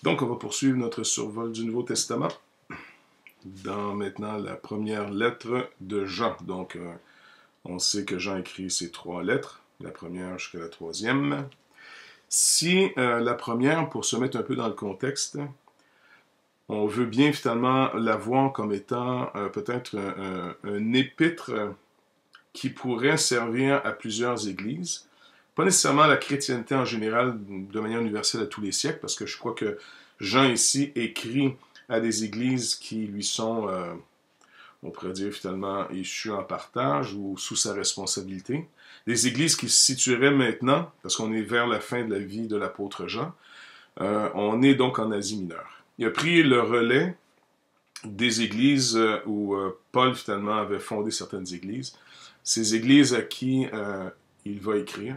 Donc, on va poursuivre notre survol du Nouveau Testament dans maintenant la première lettre de Jean. Donc, on sait que Jean écrit ces trois lettres, la première jusqu'à la troisième. Si la première, pour se mettre un peu dans le contexte, on veut bien finalement la voir comme étant peut-être un épître qui pourrait servir à plusieurs églises. Pas nécessairement à la chrétienté en général, de manière universelle à tous les siècles, parce que je crois que Jean ici écrit à des églises qui lui sont, on pourrait dire finalement, issues en partage ou sous sa responsabilité. Des églises qui se situeraient maintenant, parce qu'on est vers la fin de la vie de l'apôtre Jean, on est donc en Asie mineure. Il a pris le relais des églises où Paul finalement avait fondé certaines églises. Ces églises à qui il va écrire,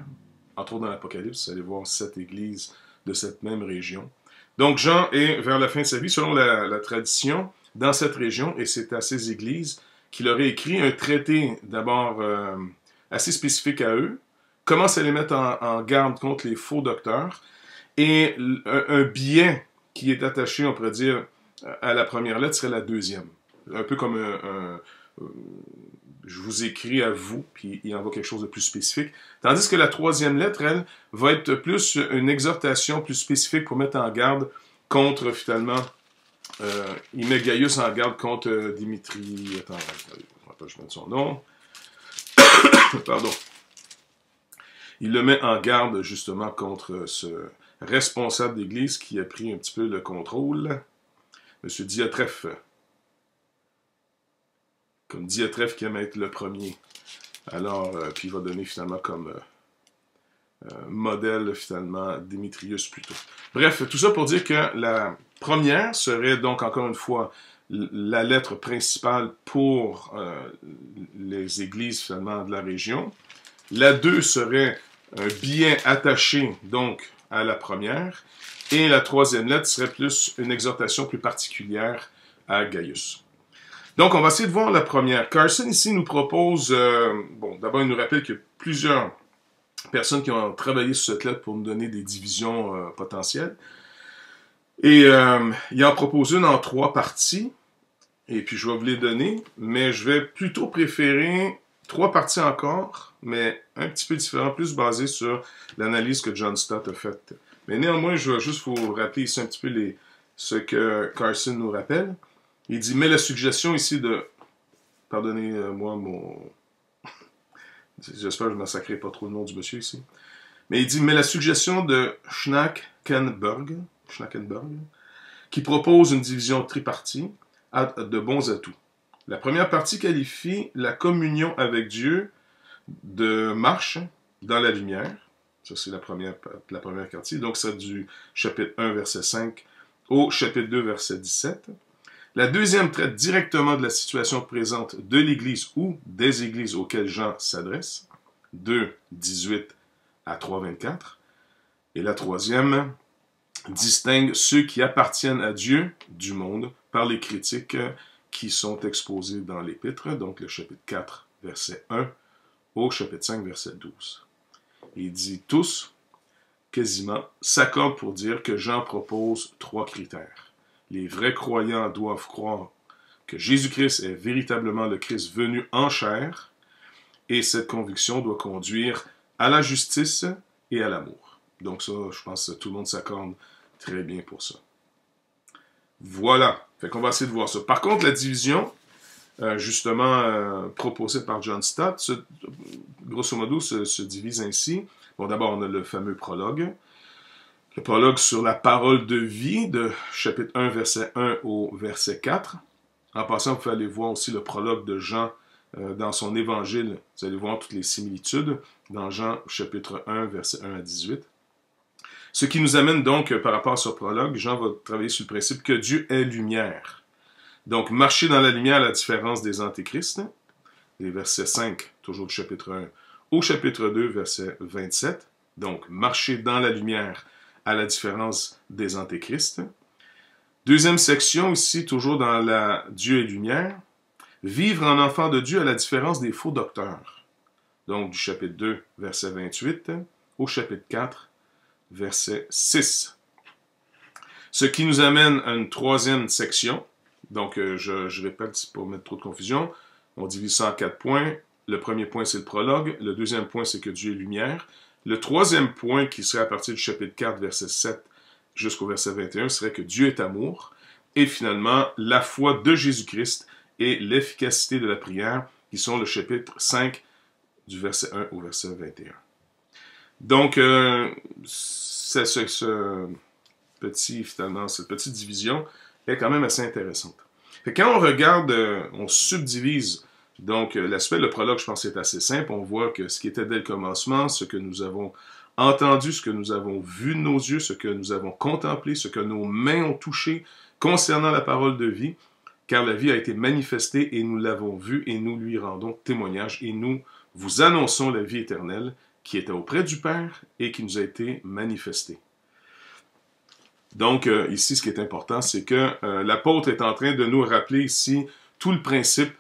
entre autres dans l'Apocalypse, vous allez voir 7 églises de cette même région. Donc Jean est vers la fin de sa vie, selon la tradition, dans cette région, et c'est à ces églises qu'il aurait écrit un traité d'abord assez spécifique à eux, commence à les mettre en garde contre les faux docteurs, et un biais qui est attaché, on pourrait dire, à la première lettre serait la deuxième. Un peu comme je vous écris à vous, puis il envoie quelque chose de plus spécifique. Tandis que la troisième lettre, elle, va être plus une exhortation plus spécifique pour mettre en garde contre, finalement, il met Gaius en garde contre Dimitri... Attends, je vais mettre son nom. Pardon. Il le met en garde, justement, contre ce responsable d'église qui a pris un petit peu le contrôle, M. Diotrephe. Comme Diotrephe qui aime être le premier. Alors, puis il va donner finalement comme modèle, finalement, Démétrius plutôt. Bref, tout ça pour dire que la première serait donc, encore une fois, la lettre principale pour les églises, finalement, de la région. La 2 serait un bien attaché, donc, à la première. Et la troisième lettre serait plus une exhortation plus particulière à Gaius. Donc, on va essayer de voir la première. Carson, ici, nous propose... bon, d'abord, il nous rappelle qu'il y a plusieurs personnes qui ont travaillé sur cette lettre pour nous donner des divisions potentielles. Et il en propose une en 3 parties. Et puis, je vais vous les donner. Mais je vais plutôt préférer 3 parties encore, mais un petit peu différent, plus basé sur l'analyse que John Stott a faite. Mais néanmoins, je vais juste vous rappeler ici un petit peu ce que Carson nous rappelle. Il dit, mais la suggestion ici de... Pardonnez-moi mon... J'espère que je ne massacrerai pas trop le nom du monsieur ici. Mais il dit, mais la suggestion de Schnackenberg, qui propose une division tripartie, a de bons atouts. La première partie qualifie la communion avec Dieu de marche dans la lumière. Ça, c'est la première partie. Donc, c'est du chapitre 1, verset 5 au chapitre 2, verset 17. La deuxième traite directement de la situation présente de l'Église ou des églises auxquelles Jean s'adresse, 2, 18 à 3, 24. Et la troisième distingue ceux qui appartiennent à Dieu du monde par les critiques qui sont exposées dans l'Épître, donc le chapitre 4, verset 1 au chapitre 5, verset 12. Il dit tous, quasiment, s'accordent pour dire que Jean propose 3 critères. Les vrais croyants doivent croire que Jésus-Christ est véritablement le Christ venu en chair, et cette conviction doit conduire à la justice et à l'amour. Donc ça, je pense que tout le monde s'accorde très bien pour ça. Voilà. Fait qu'on va essayer de voir ça. Par contre, la division, justement proposée par John Stott, grosso modo, se divise ainsi. Bon, d'abord, on a le fameux prologue. Le prologue sur la parole de vie, de chapitre 1, verset 1 au verset 4. En passant, vous pouvez aller voir aussi le prologue de Jean dans son évangile. Vous allez voir toutes les similitudes dans Jean, chapitre 1, verset 1 à 18. Ce qui nous amène donc, par rapport à ce prologue, Jean va travailler sur le principe que Dieu est lumière. Donc, marcher dans la lumière à la différence des antéchrists, les versets 5, toujours du chapitre 1, au chapitre 2, verset 27. Donc, marcher dans la lumière à la différence des antéchrists. Deuxième section, ici, toujours dans la Dieu et lumière. Vivre en enfant de Dieu à la différence des faux docteurs. Donc, du chapitre 2, verset 28, au chapitre 4, verset 6. Ce qui nous amène à une troisième section. Donc, je répète pour mettre trop de confusion. On divise ça en 4 points. Le premier point, c'est le prologue. Le deuxième point, c'est que Dieu est lumière. Le troisième point, qui serait à partir du chapitre 4, verset 7 jusqu'au verset 21, serait que Dieu est amour. Et finalement, la foi de Jésus-Christ et l'efficacité de la prière, qui sont le chapitre 5, du verset 1 au verset 21. Donc, cette petite division est quand même assez intéressante. Fait quand on regarde, on subdivise donc l'aspect, le prologue, je pense, est assez simple. On voit que ce qui était dès le commencement, ce que nous avons entendu, ce que nous avons vu de nos yeux, ce que nous avons contemplé, ce que nos mains ont touché concernant la parole de vie, car la vie a été manifestée et nous l'avons vue et nous lui rendons témoignage et nous vous annonçons la vie éternelle qui était auprès du Père et qui nous a été manifestée. Donc, ici, ce qui est important, c'est que l'apôtre est en train de nous rappeler ici tout le principe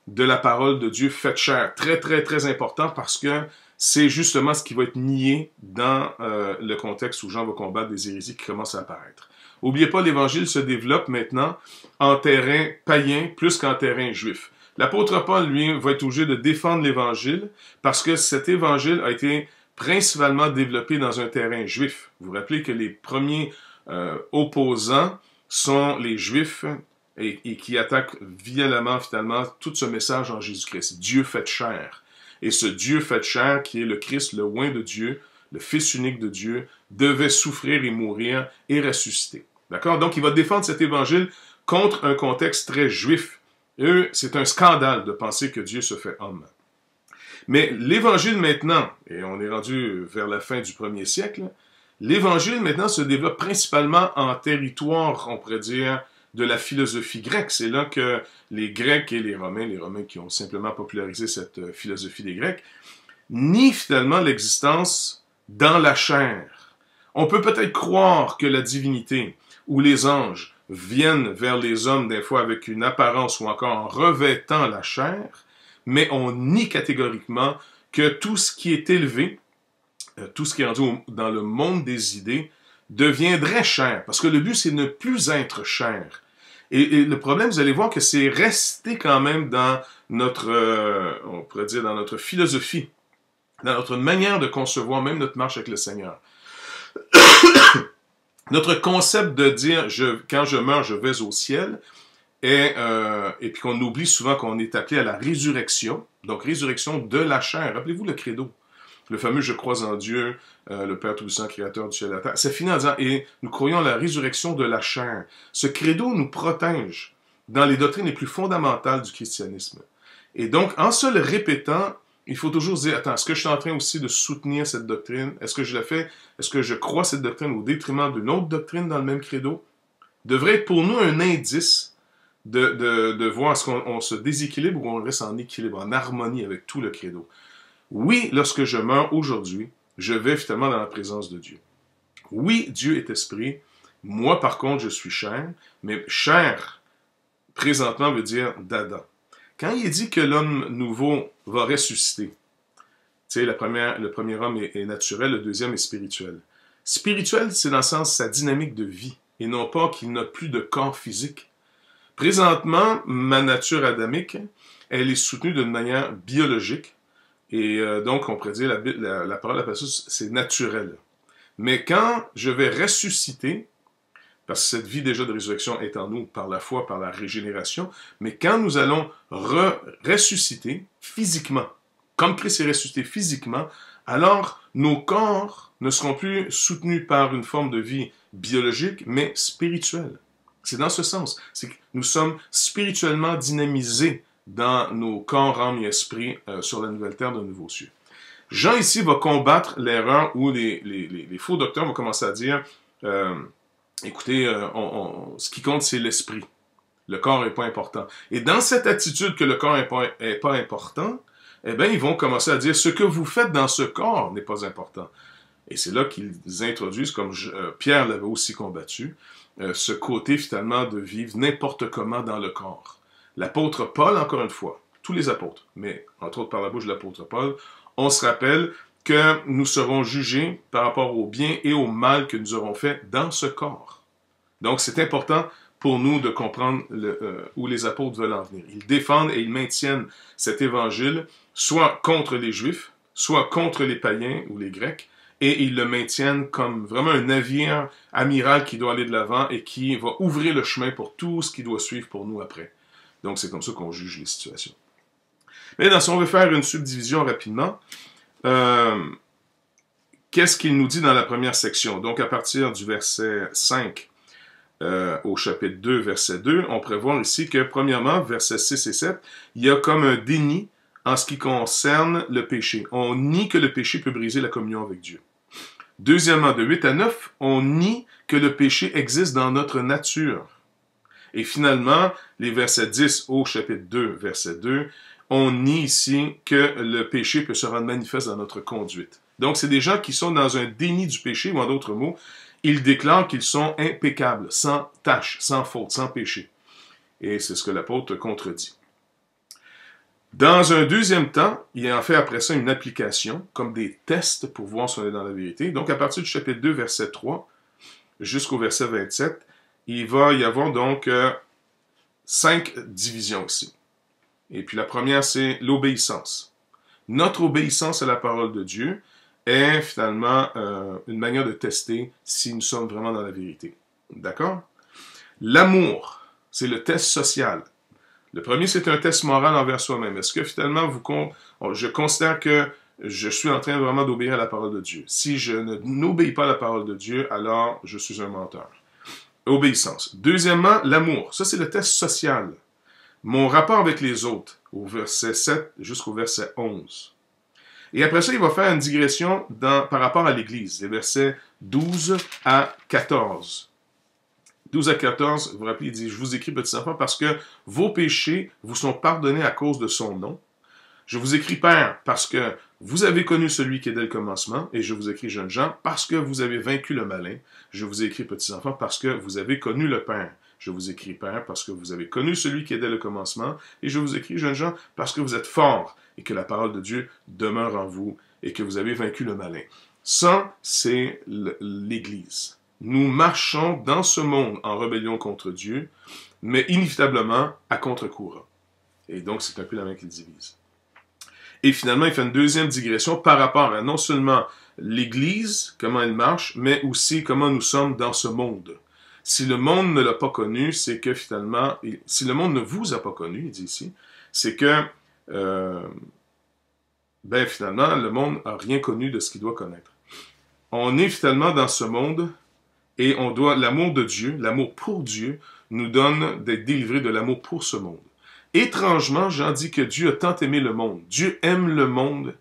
de la parole de Dieu faite chair. Très, très, très important parce que c'est justement ce qui va être nié dans le contexte où Jean va combattre des hérésies qui commencent à apparaître. N'oubliez pas, l'Évangile se développe maintenant en terrain païen plus qu'en terrain juif. L'apôtre Paul, lui, va être obligé de défendre l'Évangile parce que cet Évangile a été principalement développé dans un terrain juif. Vous vous rappelez que les premiers opposants sont les Juifs et qui attaquent violemment, finalement, tout ce message en Jésus-Christ. Dieu fait chair. Et ce Dieu fait chair, qui est le Christ, le oint de Dieu, le Fils unique de Dieu, devait souffrir et mourir et ressusciter. D'accord? Donc, il va défendre cet évangile contre un contexte très juif. Eux, c'est un scandale de penser que Dieu se fait homme. Mais l'évangile maintenant, et on est rendu vers la fin du 1er siècle, l'évangile maintenant se développe principalement en territoire, on pourrait dire, de la philosophie grecque. C'est là que les Grecs et les Romains qui ont simplement popularisé cette philosophie des Grecs, nient finalement l'existence dans la chair. On peut peut-être croire que la divinité ou les anges viennent vers les hommes des fois avec une apparence ou encore en revêtant la chair, mais on nie catégoriquement que tout ce qui est élevé, tout ce qui est rendu dans le monde des idées, deviendrait chair. Parce que le but, c'est ne plus être chair. Et le problème, vous allez voir que c'est resté quand même dans notre, on pourrait dire, dans notre philosophie, dans notre manière de concevoir même notre marche avec le Seigneur. Notre concept de dire, quand je meurs, je vais au ciel, et puis qu'on oublie souvent qu'on est appelé à la résurrection, donc résurrection de la chair. Rappelez-vous le credo. Le fameux « Je crois en Dieu, le Père Tout-Puissant, Créateur du ciel et de la terre ». C'est fini en disant « Et nous croyons à la résurrection de la chair ». Ce credo nous protège dans les doctrines les plus fondamentales du christianisme. Et donc, en se le répétant, il faut toujours se dire « Attends, est-ce que je suis en train aussi de soutenir cette doctrine? Est-ce que je la fais? Est-ce que je crois cette doctrine au détriment d'une autre doctrine dans le même credo? » Devrait être pour nous un indice de voir est-ce qu'on se déséquilibre ou on reste en équilibre, en harmonie avec tout le credo. Oui, lorsque je meurs aujourd'hui, je vais finalement dans la présence de Dieu. Oui, Dieu est esprit. Moi, par contre, je suis chair. Mais chair, présentement, veut dire d'Adam. Quand il est dit que l'homme nouveau va ressusciter, tu sais, le premier homme est naturel, le deuxième est spirituel. Spirituel, c'est dans le sens sa dynamique de vie, et non pas qu'il n'a plus de corps physique. Présentement, ma nature adamique, elle est soutenue d'une manière biologique. Et donc, on pourrait dire, la parole de la personne, c'est naturel. Mais quand je vais ressusciter, parce que cette vie déjà de résurrection est en nous par la foi, par la régénération, mais quand nous allons ressusciter physiquement, comme Christ est ressuscité physiquement, alors nos corps ne seront plus soutenus par une forme de vie biologique, mais spirituelle. C'est dans ce sens. C'est que nous sommes spirituellement dynamisés dans nos corps, âme et esprit sur la nouvelle terre de nouveaux cieux. Jean ici va combattre l'erreur où les faux docteurs vont commencer à dire écoutez, ce qui compte c'est l'esprit. Le corps n'est pas important. Et dans cette attitude que le corps n'est pas important, eh bien, ils vont commencer à dire ce que vous faites dans ce corps n'est pas important. Et c'est là qu'ils introduisent, comme Pierre l'avait aussi combattu, ce côté finalement de vivre n'importe comment dans le corps. L'apôtre Paul, encore une fois, tous les apôtres, mais entre autres par la bouche de l'apôtre Paul, on se rappelle que nous serons jugés par rapport au bien et au mal que nous aurons fait dans ce corps. Donc, c'est important pour nous de comprendre où les apôtres veulent en venir. Ils défendent et ils maintiennent cet évangile, soit contre les Juifs, soit contre les païens ou les Grecs, et ils le maintiennent comme vraiment un navire amiral qui doit aller de l'avant et qui va ouvrir le chemin pour tout ce qui doit suivre pour nous après. Donc, c'est comme ça qu'on juge les situations. Mais si on veut faire une subdivision rapidement, qu'est-ce qu'il nous dit dans la première section? Donc, à partir du verset 5 au chapitre 2, verset 2, on prévoit ici que, premièrement, versets 6 et 7, il y a comme un déni en ce qui concerne le péché. On nie que le péché peut briser la communion avec Dieu. Deuxièmement, de 8 à 9, on nie que le péché existe dans notre nature. Et finalement, les versets 10 au chapitre 2, verset 2, on nie ici que le péché peut se rendre manifeste dans notre conduite. Donc, c'est des gens qui sont dans un déni du péché, ou en d'autres mots, ils déclarent qu'ils sont impeccables, sans tache, sans faute, sans péché. Et c'est ce que l'apôtre contredit. Dans un deuxième temps, il en fait après ça une application, comme des tests pour voir si on est dans la vérité. Donc, à partir du chapitre 2, verset 3, jusqu'au verset 27, il va y avoir donc 5 divisions ici. Et puis la première, c'est l'obéissance. Notre obéissance à la parole de Dieu est finalement une manière de tester si nous sommes vraiment dans la vérité. D'accord? L'amour, c'est le test social. Le premier, c'est un test moral envers soi-même. Est-ce que finalement, je considère que je suis en train vraiment d'obéir à la parole de Dieu? Si je n'obéis pas à la parole de Dieu, alors je suis un menteur. Obéissance. Deuxièmement, l'amour. Ça, c'est le test social. Mon rapport avec les autres, au verset 7 jusqu'au verset 11. Et après ça, il va faire une digression par rapport à l'Église, les versets 12 à 14. 12 à 14, vous vous rappelez, il dit, « Je vous écris, petits enfants, parce que vos péchés vous sont pardonnés à cause de son nom. Je vous écris, Père, parce que vous avez connu celui qui est dès le commencement, et je vous écris, jeunes gens, parce que vous avez vaincu le malin. Je vous écris, petits enfants, parce que vous avez connu le Père. Je vous écris, Père, parce que vous avez connu celui qui est dès le commencement, et je vous écris, jeunes gens, parce que vous êtes forts, et que la parole de Dieu demeure en vous, et que vous avez vaincu le malin. » Ça, c'est l'Église. Nous marchons dans ce monde en rébellion contre Dieu, mais inévitablement à contre-courant. Et donc, c'est un peu la main qui divise. Et finalement, il fait une deuxième digression par rapport à non seulement l'Église, comment elle marche, mais aussi comment nous sommes dans ce monde. Si le monde ne l'a pas connu, c'est que finalement, si le monde ne vous a pas connu, il dit ici, c'est que, finalement, le monde n'a rien connu de ce qu'il doit connaître. On est finalement dans ce monde et on doit, l'amour de Dieu, l'amour pour Dieu, nous donne d'être délivrés de l'amour pour ce monde. Étrangement, Jean dit que Dieu a tant aimé le monde. Dieu aime le monde,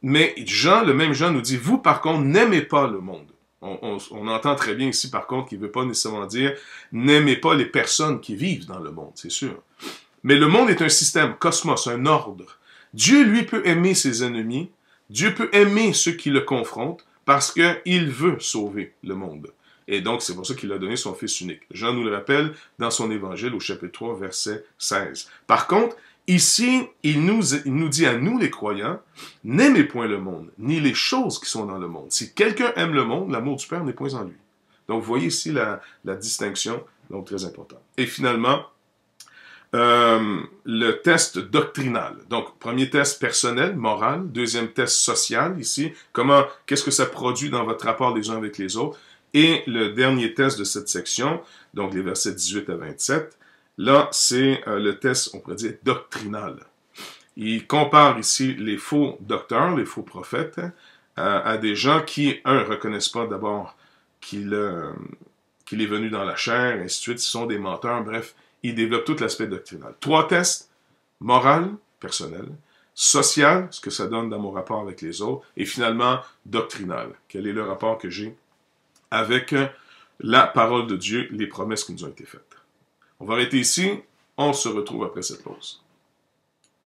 mais Jean, le même Jean nous dit, vous par contre, n'aimez pas le monde. On entend très bien ici par contre qu'il ne veut pas nécessairement dire, n'aimez pas les personnes qui vivent dans le monde, c'est sûr. Mais le monde est un système, cosmos, un ordre. Dieu, lui, peut aimer ses ennemis. Dieu peut aimer ceux qui le confrontent parce qu'il veut sauver le monde. Et donc, c'est pour ça qu'il a donné son Fils unique. Jean nous le rappelle dans son Évangile au chapitre 3, verset 16. Par contre, ici, il nous dit à nous, les croyants, n'aimez point le monde, ni les choses qui sont dans le monde. Si quelqu'un aime le monde, l'amour du Père n'est point en lui. Donc, vous voyez ici la distinction, donc très importante. Et finalement, le test doctrinal. Donc, premier test personnel, moral. Deuxième test social, ici. Qu'est-ce que ça produit dans votre rapport les uns avec les autres? Et le dernier test de cette section, donc les versets 18 à 27, là, c'est le test, on pourrait dire, doctrinal. Il compare ici les faux docteurs, les faux prophètes, à des gens qui, reconnaissent pas d'abord qu'il est venu dans la chair, et ainsi de suite, ils sont des menteurs, bref, il développe tout l'aspect doctrinal. 3 tests, moral, personnel, social, ce que ça donne dans mon rapport avec les autres, et finalement, doctrinal. Quel est le rapport que j'ai avec la parole de Dieu, les promesses qui nous ont été faites. On va arrêter ici, on se retrouve après cette pause.